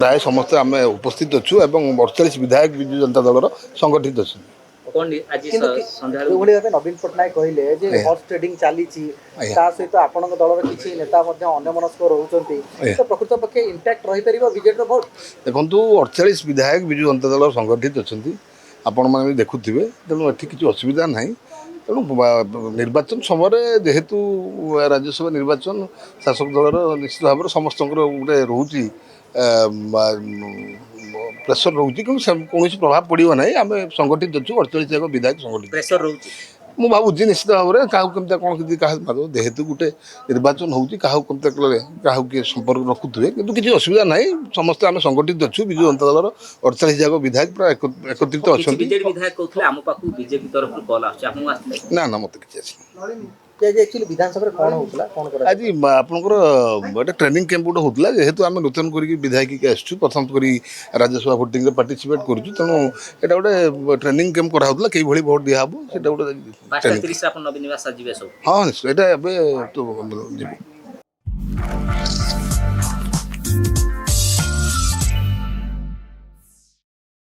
ପ୍ରାୟ ସମସ୍ତେ ଆମେ ଉପସ୍ଥିତ ଅଛୁ ଏବଂ 48 ବିଧାୟକ ବିଜୁ ଜନତା ଦଳର ସଂଗଠିତ ଅଛନ୍ତି। ଯୋଉଭଳି ଭାବେ ନବୀନ ପଟ୍ଟନାୟକ କହିଲେ ଯେ ହର୍ସ ଟ୍ରେଡିଂ ଚାଲିଛି, ତା ସହିତ ଆପଣଙ୍କ ଦଳର କିଛି ନେତା ମଧ୍ୟ ଅନ୍ୟମନସ୍କ ରହୁଛନ୍ତି, ତ ପ୍ରକୃତ ପକ୍ଷେ ଇମ୍ପାକ୍ଟ ରହିପାରିବ ବିଜେଡିର ଭୋଟ? ଦେଖନ୍ତୁ 48 ବିଧାୟକ ବିଜୁ ଜନତା ଦଳ ସଂଗଠିତ ଅଛନ୍ତି, ଆପଣମାନେ ବି ଦେଖୁଥିବେ, ତେଣୁ ଏଠି କିଛି ଅସୁବିଧା ନାହିଁ। ତେଣୁ ନିର୍ବାଚନ ସମୟରେ ଯେହେତୁ ରାଜ୍ୟସଭା ନିର୍ବାଚନ ଶାସକ ଦଳର ନିଶ୍ଚିତ ଭାବରେ ସମସ୍ତଙ୍କର ଗୋଟେ ରହୁଛି ପ୍ରେସର ରହୁଛି, କିନ୍ତୁ କୌଣସି ପ୍ରଭାବ ପଡ଼ିବ ନାହିଁ। ଆମେ ସଂଗଠିତ ଅଛୁ, 48 ଯାକ ବିଧାୟକ ସଂଗଠିତ ରହୁଛି। ମୁଁ ଭାବୁଛି ନିଶ୍ଚିତ ଭାବରେ କାହାକୁ କେମିତି କ'ଣ ଯଦି କାହା ଯେହେତୁ ଗୋଟେ ନିର୍ବାଚନ ହେଉଛି କାହାକୁ କେମିତି କଲେ କାହାକୁ କିଏ ସମ୍ପର୍କ ରଖୁଥିବେ, କିନ୍ତୁ କିଛି ଅସୁବିଧା ନାହିଁ। ସମସ୍ତେ ଆମେ ସଂଗଠିତ ଅଛୁ। ବିଜୁ ଜନତା ଦଳର 48 ଯାକ ବିଧାୟକ ପୁରା ଏକତ୍ରିତ ଅଛନ୍ତି। ବିଧାୟକ କହୁଥିଲେ ଆମ ପାଖକୁ ବିଜେପି ତରଫରୁ କଲ୍ ଆସୁଛି, ଆପଣଙ୍କୁ ଆସିଲେ? ନା ନା, ମୋତେ କିଛି ଆସିନି। ବିଧାନସଭାରେ କ'ଣ ହଉଥିଲା, କ'ଣ ଆଜି ଆପଣଙ୍କର ଗୋଟେ ଟ୍ରେନିଂ କ୍ୟାମ୍ପ ଗୋଟେ ହେଉଥିଲା। ଯେହେତୁ ଆମେ ନୂତନ କରିକି ବିଧାୟକ ଆସିଛୁ, ପ୍ରଥମ କରି ରାଜ୍ୟସଭା ଭୋଟିଂରେ ପାର୍ଟିସିପେଟ୍ କରୁଛୁ, ତେଣୁ ଏଇଟା ଗୋଟେ ଟ୍ରେନିଂ କ୍ୟାମ୍ପ କରାହେଉଥିଲା କିଭଳି ଭୋଟ୍ ଦିଆହେବ। ସେଇଟା ଗୋଟେ ଆପଣ ନବୀନ ନିବାସ ଯିବେ ସବୁ? ହଁ ନିଶ୍ଚୟ, ଏଇଟା ଏବେ ଯିବୁ।